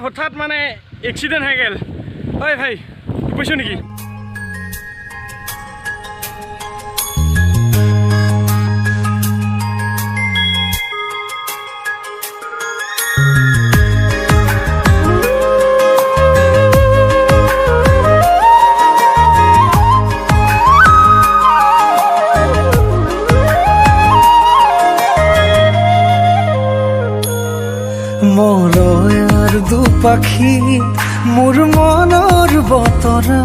হঠাৎ মানে এক্সিডেন্ট হৈ গেল ঐ ভাই কৈছো নেকি মৰয়াৰ দুপাখি মোৰ মনৰ বতৰা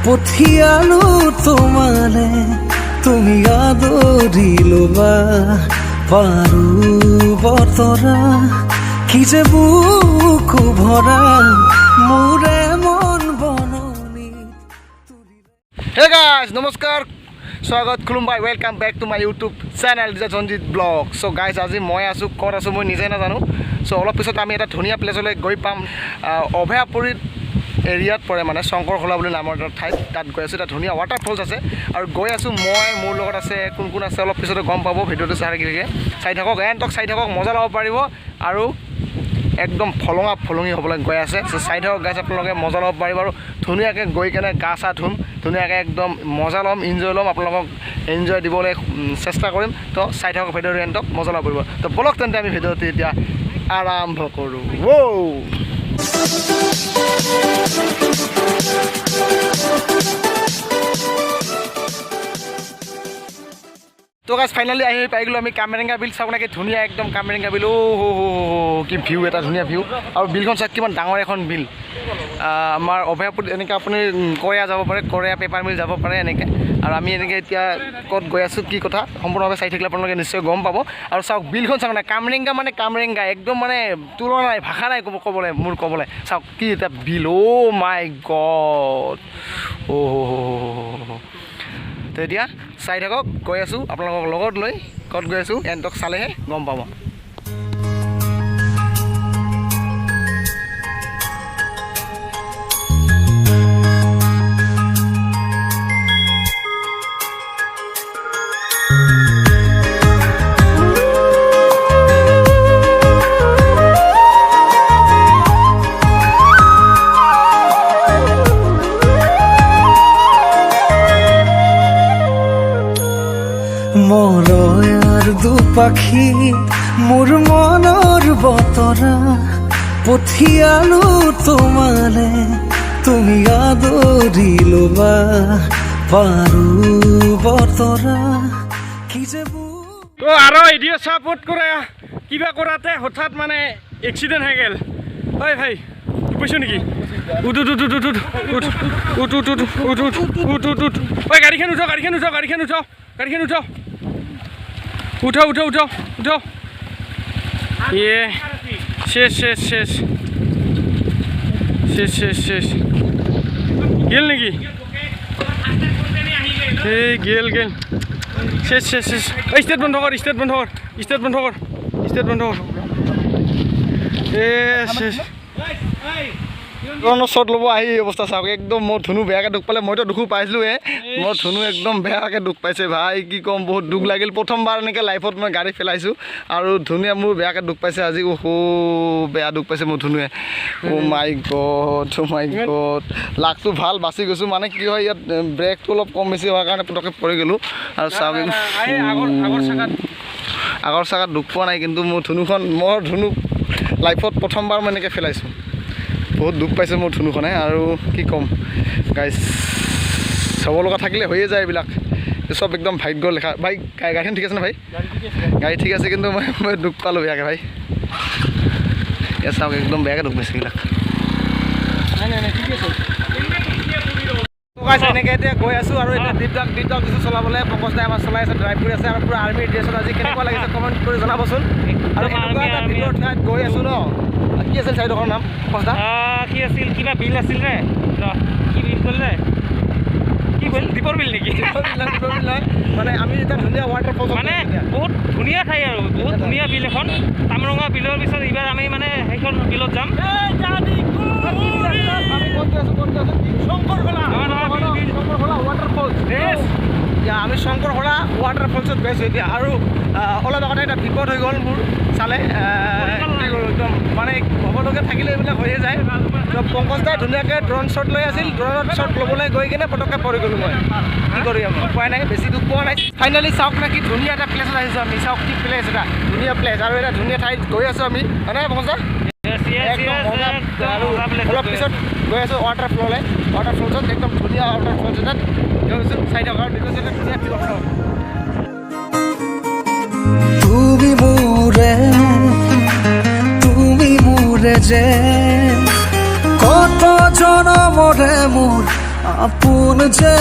পঠিয়ালো তোমালে তুমি আদৰি লবা পাৰো বতৰা কি যে বুকু ভৰা মোৰে মন বননি Hey guys, নমস্কাৰ স্বাগত খুলুমবাই welcome back to my YouTube channel Dhanjit blog so guys আজি মই আছো ক'ত আছো মই নিজে নাজানো সো অলপ পিছত আমি এটা ধুনীয়া প্লেচলৈ গৈ পাম অভয়াপুৰীত এৰিয়াত পৰে মানে শংকৰখোলা বুলি নামৰ এটা ঠাইত তাত গৈ আছো এটা ধুনীয়া ৱাটাৰফলছ আছে আৰু গৈ আছো মই মোৰ লগত আছে কোন কোন আছে অলপ পিছতে গম পাব ভিডিঅ'টো চাই থাকক এণ্টক চাই থাকক মজা ল'ব পাৰিব আৰু একদম ফলঙি হ'বলৈ গৈ আছে সো চাই থাকক গাইজ আপোনালোকে মজা ল'ব পাৰিব আৰু ধুনীয়াকৈ গৈ কেনে গা চা ধুম ধুনীয়াকৈ একদম মজা ল'ম এনজয় ল'ম আপোনালোকক এনজয় দিবলৈ চেষ্টা কৰিম তো চাই থাকক ভিডিঅ'টো এণ্টক মজা ল'ব পাৰিব তো বলক তেন্তে আমি ভিডিঅ'টো এতিয়া আৰম্ভ কৰোঁ তো গাইজ ফাইনেলি আহি পাই গ'লোঁ আমি কামেৰেঙা বিল চাব নাকি ধুনীয়া একদম কামেৰেঙা বিল কি ভিউ এটা ধুনীয়া ভিউ আৰু বিলখন চাওক কিমান ডাঙৰ এখন বিল আমাৰ অভয়াপুৰীত এনেকৈ আপুনি কৰেয়া যাব পাৰে কৰেয়া পেপাৰ মিল যাব পাৰে এনেকৈ আৰু আমি এনেকৈ এতিয়া ক'ত গৈ আছোঁ কি কথা সম্পূৰ্ণভাৱে চাই থাকিলে আপোনালোকে নিশ্চয় গম পাব আৰু চাওক বিলখন চাওক না কামেৰেঙা মানে কামেৰেঙা একদম মানে তুলনা নাই ভাষা নাই মোৰ ক'বলৈ চাওক কি এটা বিল মাই গড তো এতিয়া চাই থাকক গৈ আছোঁ আপোনালোকক লগত লৈ ক'ত গৈ আছোঁ এণ্টক চালেহে গম পাব মরয়ার দুপাখি মোর মনৰ বতৰা পঠিয়ালো তোমালে তুমি আদৰি লবা পাৰো বতৰা কি যে তো আৰু ভিডিঅ' ছাপোৰ্ট কৰে কিবা কৰাতে হঠাৎ মানে এক্সিডেন্ট হৈ গেল ঐ ভাই কৈছো নেকি উঠ ঐ গাড়ীখন উঠাও ইয়ে শেষ গেল নেকি এই গেল শেষ ষ্টেট বন্ধ কৰ শেষ শ্বট ল'ব আহি অৱস্থা চাওক একদম মোৰ ধুনু বেয়াকৈ দুখ পালে মইতো দুখো পাইছিলোঁহে মোৰ ধুনু একদম বেয়াকৈ দুখ পাইছে ভাই কি ক'ম বহুত দুখ লাগিল প্ৰথমবাৰ এনেকৈ লাইফত মই গাড়ী পেলাইছোঁ আৰু ধুনুৱে মোৰ বেয়াকৈ দুখ পাইছে আজি বেয়া দুখ পাইছে মোৰ ধুনুৱে মাই গড লাকটো ভাল বাচি গৈছোঁ মানে কি হয় ইয়াত ব্ৰেকটো অলপ কম বেছি হোৱাৰ কাৰণে পটককৈ পৰি গ'লোঁ আৰু চাওক আগৰ চাকাত দুখ পোৱা নাই কিন্তু মোৰ ধুনু লাইফত প্ৰথমবাৰ মই এনেকৈ পেলাইছোঁ বহুত দুখ পাইছে মোৰ ধুনুখনে আৰু কি ক'ম গাইজ চাব লগা থাকিলে হৈয়ে যায় এইবিলাক চব একদম ভাগ্য লেখা ভাই গাড়ীখন ঠিক আছে নে ভাই গাড়ী ঠিক আছে কিন্তু মই দুখ পালোঁ বেয়াকৈ ভাই ইয়াত চাওক একদম বেয়াকৈ দুখ পাইছে এইবিলাক এনেকৈ এতিয়া গৈ আছোঁ আৰু এতিয়া দ্বীপদাক কিছু চলাবলৈ পংকজ দাই আমাৰ চলাই আছে ড্ৰাইভ কৰি আছে আৰু পূৰা আৰ্মিৰ ড্ৰেছত আজি কেনেকুৱা লাগিছে কমেণ্ট কৰি জনাবচোন আৰু এনেকুৱা এটা ভিতৰৰ ঠাইত গৈ আছোঁ ন কি আছিল চাৰিডোখৰ নাম পংকজদা কি আছিল কিবা বিল আছিল ৰে কি বিল কৰিলে কি বিল দীপৰ বিল নেকি মানে আমি এতিয়া ধুনীয়া ৱাটাৰফল মানে বহুত ধুনীয়া ঠাই আৰু বহুত ধুনীয়া বিল এখন তামৰঙা বিলৰ পিছত এইবাৰ আমি মানে সেইখন বিলত যাম আমি শংকৰখোলা ৱাটাৰফলছত গৈছোঁ এতিয়া আৰু অলপ আগতে এটা বিপদ হৈ গ'ল মোৰ চালে একদম মানে হ'বলগীয়া থাকিলে এইবিলাক হৈয়ে যায় তো পংকজ দাই ধুনীয়াকৈ ড্ৰোন শ্বট লৈ আছিল ড্ৰোনত শ্বট ল'বলৈ গৈ কিনে পটককৈ পৰি গ'লোঁ মই কি কৰিম উপায় নাই বেছি দুখ পোৱা নাই ফাইনেলি চাওক না কি ধুনীয়া এটা প্লেছত আহিছোঁ আমি চাওক কি প্লেচ এটা ধুনীয়া প্লেচ আৰু এটা ধুনীয়া ঠাইত গৈ আছোঁ আমি হয়নে পংকজ দা একদম মজা আৰু অলপ পিছত গৈ আছোঁ ৱাটাৰ ফ্ল'ত একদম ধুনীয়া ৱাটাৰ ফ্ল'ত এটাত গৈছোঁ চাই থাকক আৰু ধুনীয়া ফিল চাওক তুমি মোৰে যে কত জনমৰে মোৰ আপোন যে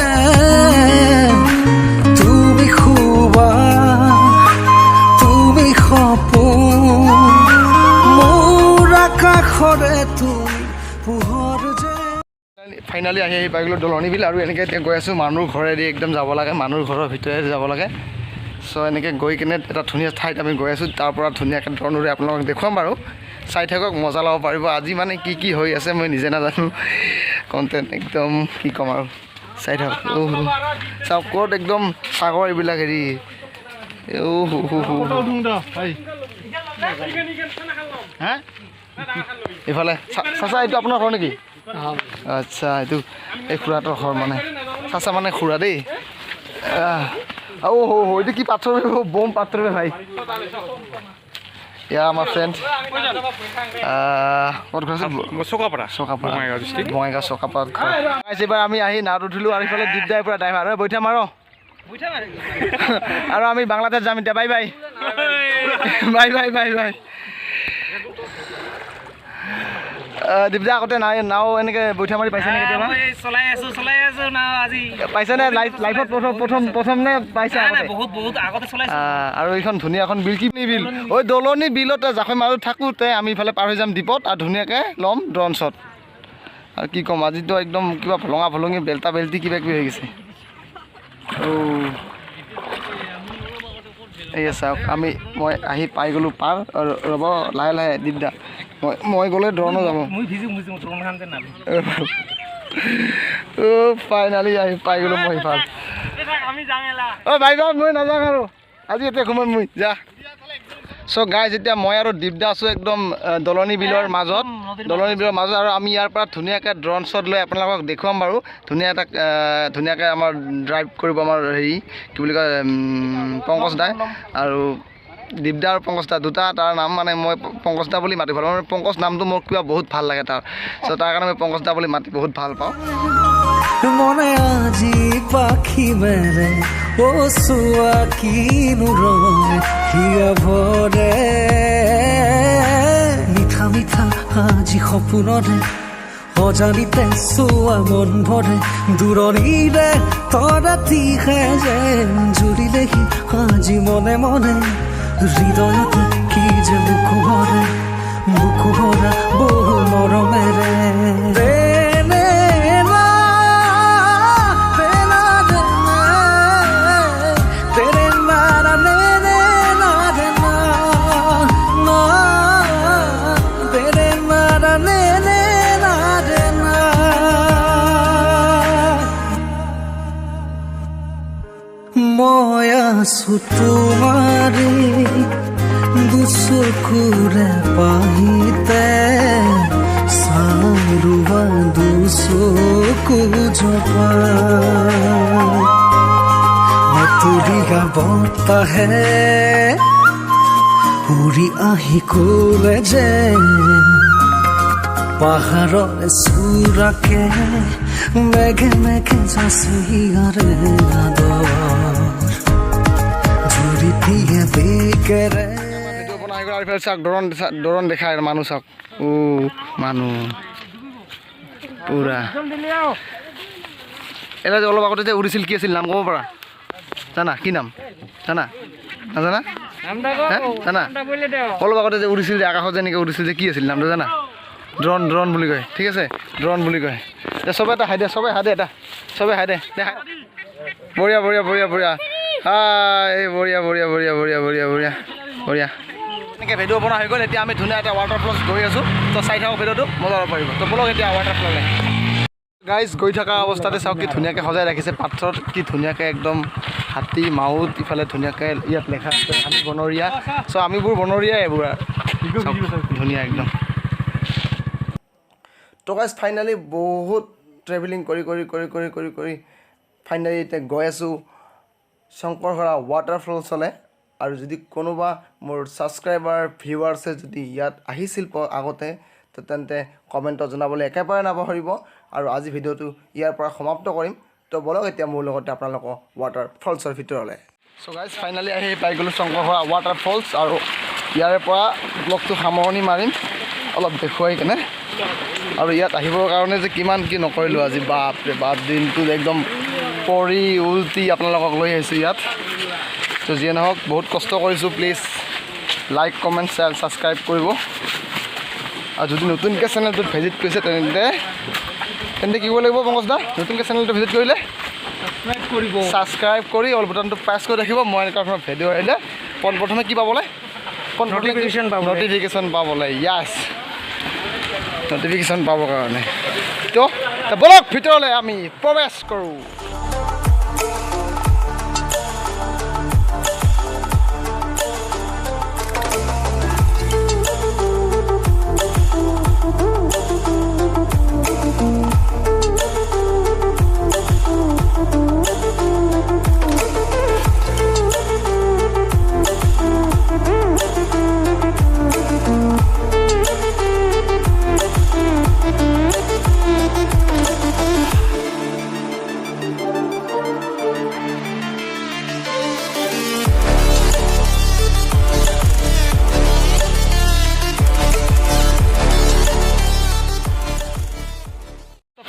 তুমি খুবা তুমি সপোন মোৰ আকাশৰে তুমি পোহৰ যে ফাইনেলি আহি পাই গ'লোঁ দলনি বিল আৰু এনেকৈ এতিয়া গৈ আছোঁ মানুহৰ ঘৰেদি একদম যাব লাগে মানুহৰ ঘৰৰ ভিতৰেদি যাব লাগে চ' এনেকৈ গৈ কিনে এটা ধুনীয়া ঠাইত আমি গৈ আছোঁ তাৰ পৰা ধুনীয়াকৈ ড্ৰোন উৰাই আপোনালোকক দেখুৱাম বাৰু চাই থাকক মজা ল'ব পাৰিব আজি মানে কি হৈ আছে মই নিজে নাজানো কণ্টেণ্ট একদম কি ক'ম আৰু চাই থাকক চাওক ক'ত একদম সাগৰ এইবিলাক হেৰি হা এইফালে চাচা এইটো আপোনাৰ ঘৰ নেকি আচ্ছা এইটো এই খুৰাটোৰ ঘৰ মানে চাচা মানে খুৰা দেই এইটো কি পাথৰ বম পাথৰ ভাই ইয়া আমাৰ ফ্ৰেণ্ড ক'ত ঘৰ চকাপাৰা বঙাইগাঁও চকাপাত এইবাৰ আমি আহি নাৱত উঠিলোঁ আৰু ইফালে দীপদাই পৰা ড্ৰাইভাৰ বৈঠা মাৰ আৰু আমি বাংলাদেশ যাম এতিয়া bye bye bye bye bye bye দীপদা আগতে নাও এনেকৈ বৈঠা মাৰি পাইছে নে কেতিয়াবা পাইছেনে লাইফত প্ৰথম নে পাইছে আৰু এইখন ধুনীয়া এখন বিল কি বিল ঐ দলনি বিলতে জাকৈ মাজত থাকোঁতে আমি ইফালে পাৰ হৈ যাম দ্বীপত আৰু ধুনীয়াকৈ ল'ম ড্ৰোন শ্বট আৰু কি ক'ম আজিতো একদম কিবা ভলঙা ভলঙি বেল্টা বেল্টি কিবা কিবি হৈ গৈছে এই চাওক মই আহি পাই গ'লোঁ পাৰ ৰ'ব লাহে লাহে দীপদা মই গ'লে ড্ৰোনো যাব ফাইনেলি আহি পাই গ'লোঁ মই ভাল ভাই মই নাযাওঁ আৰু আজি এতিয়া ঘুমাম মই যা চ' গাইজ এতিয়া মই আৰু দীপদা আছোঁ একদম দলনি বিলৰ মাজত আৰু আমি ইয়াৰ পৰা ধুনীয়াকৈ ড্ৰোন শ্বট লৈ আপোনালোকক দেখুৱাম বাৰু ধুনীয়াকৈ আমাৰ ড্ৰাইভ কৰিব আমাৰ হেৰি কি বুলি কয় পংকজ দাই আৰু দীপদা আৰু পংকজ দা দুটা তাৰ নাম মানে মই পংকজ দা বুলি মাতি ভাল পাওঁ পংকজ নামটো মোৰ কিবা বহুত ভাল লাগে তাৰ চ' তাৰ কাৰণে মই পংকজ দা বুলি মাতি বহুত ভাল পাওঁ মনে আজি পাখি মেলে ও চোৱা কিনো ৰং হিয়া ভৰে মিঠা মিঠা আজি সপোনৰে অজানিতে চোৱা মন ভৰে দূৰণিৰে তৰাতিহে যেন জুৰিলেহি আজি মনে মনে হৃদয়তে কি যে বুকু ভৰা বহু মৰমেৰে মই আছো তোমাৰে দুচকুৰে পাহিতে চাৰুৱা দুচকু জপা মতুৰিয়া বতাহে উৰি আহি ক'লে যে পাহাৰৰ চূড়াকে মেঘে মেঘে যাচিয়াৰে আদৰ জুৰি দিয়ে বেকেৰে ড্ৰোন দেখায় মানুহ চাওক মানুহ পুৰা এটা যে অলপ আগতে যে উৰিছিল কি আছিল নাম ক'ব পাৰা জানা কি নাম জানা নাজানা জানা অলপ আগতে যে উৰিছিল যে আকাশত যেনেকৈ উৰিছিল যে কি আছিল নামটো জানা ড্ৰোন বুলি কয় ঠিক আছে ড্ৰোন বুলি কয় চবে এটা হাই দে চবে হাই দে এটা চবে হাই দে বঢ়িয়া বঢ়িয়া বঢ়িয়া বঢ়িয়া হাই বঢ়িয়া বঢ়িয়া বঢ়িয়া বঢ়িয়া বঢ়িয়া বঢ়িয়া বঢ়িয়া এনেকৈ ভিডিঅ' বনোৱা হৈ গ'ল এতিয়া আমি ধুনীয়া এটা ৱাটাৰ ফলত গৈ আছোঁ তো চাই থাকক ভিডিঅ'টো মজা ল'ব পাৰিব তো বলক এতিয়া ৱাটাৰ ফললৈ গাইজ গৈ থকা অৱস্থাতে চাওক কি ধুনীয়াকৈ সজাই ৰাখিছে পাথৰত কি ধুনীয়াকৈ একদম হাতী মাউত ইফালে ধুনীয়াকৈ ইয়াত লেখা আছে আমি বনৰীয়া চ' আমিবোৰ বনৰীয়াই এইবোৰ ধুনীয়া একদম তো গাইজ ফাইনেলি বহুত ট্ৰেভেলিং কৰি ফাইনেলি এতিয়া গৈ আছোঁ শংকৰহৰা ৱাটাৰফলছলৈ আৰু যদি কোনোবা মোৰ ছাবস্ক্ৰাইবাৰ ভিউৱাৰ্ছে যদি ইয়াত আহিছিল আগতে তো তেন্তে কমেণ্টত জনাবলৈ একেবাৰে নাপাহৰিব আৰু আজি ভিডিঅ'টো ইয়াৰ পৰা সমাপ্ত কৰিম তো বলক এতিয়া মোৰ লগতে আপোনালোকৰ ৱাটাৰফলছৰ ভিতৰলৈ চ' গাইজ ফাইনেলি আহি পাই গ'লোঁ শংকৰহৰা ৱাটাৰফলছ আৰু ইয়াৰে পৰা ব্লগটো সামৰণি মাৰিম অলপ দেখুৱাই কেনে আৰু ইয়াত আহিবৰ কাৰণে যে কিমান কি নকৰিলোঁ আজি বাপৰে বাপ দিনটো একদম পৰি উল্টি আপোনালোকক লৈ আহিছোঁ ইয়াত তো যিয়ে নহওক বহুত কষ্ট কৰিছোঁ please like comment share subscribe কৰিব আৰু যদি নতুনকৈ চেনেলটোত ভিজিট কৰিছে তেন্তে কি কৰিব লাগিব পংকজ দা নতুনকৈ চেনেলটো ভিজিট কৰিলে ছাবস্ক্ৰাইব কৰি অল বুটানটো প্ৰেছ কৰি ৰাখিব মই এনেকুৱা ধৰণৰ ভিডিঅ' আহিলে পোনপ্ৰথমে কি পাবলৈ নটিফিকেশ্যন পাবলৈ য়াছ নটিফিকেশ্যন পাবৰ কাৰণে তো বলক ভিতৰলৈ আমি প্ৰৱেশ কৰোঁ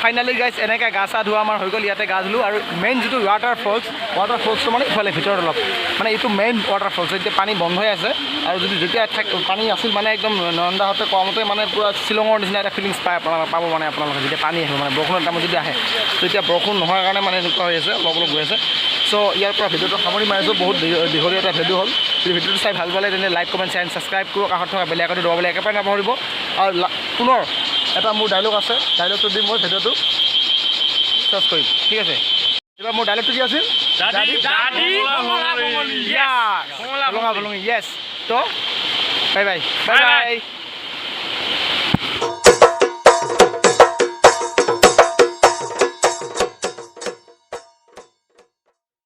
ফাইনেলি গাইজ এনেকৈ গা চা ধোৱা আমাৰ হৈ গ'ল ইয়াতে গা ধুলোঁ আৰু মেইন যিটো ৱাটাৰফলছটো মানে ইফালে ভিতৰত অলপ মানে এইটো মেইন ৱাটাৰফলছ এতিয়া পানী বন্ধ হৈ আছে আৰু যদি যেতিয়া পানী আছিল মানে একদম নন্দাহঁতে কোৱা মতে মানে পূৰা শ্বিলঙৰ নিচিনা এটা ফিলিংছ পাব মানে আপোনালোকে যেতিয়া পানী আহিব মানে বৰষুণৰ টাইমত যদি আহে তো এতিয়া বৰষুণ নোহোৱাৰ কাৰণে মানে এনেকুৱা হৈ আছে অলপ গৈ আছে চ' ইয়াৰ পৰা ভিডিঅ'টো সামৰি মাৰিছোঁ বহুত দীঘলীয়া এটা ভিডিঅ' হ'ল যদি ভিডিঅ'টো চাই ভাল পালে তেন্তে লাইক কমেণ্ট শ্বেয়াৰ ছাবস্ক্ৰাইব কৰিব কাষত থকা বেল আইকনটো দবাবলৈ একেবাৰে নাপাহৰিব আৰু পুনৰ এটা মোৰ ডাইলগ আছে ডাইলগটো দি মই ভিডিঅ'টো চেছ কৰিম ঠিক আছে এইবাৰ মোৰ ডাইলগটো কি আছিল য়েছ তো বাই বাই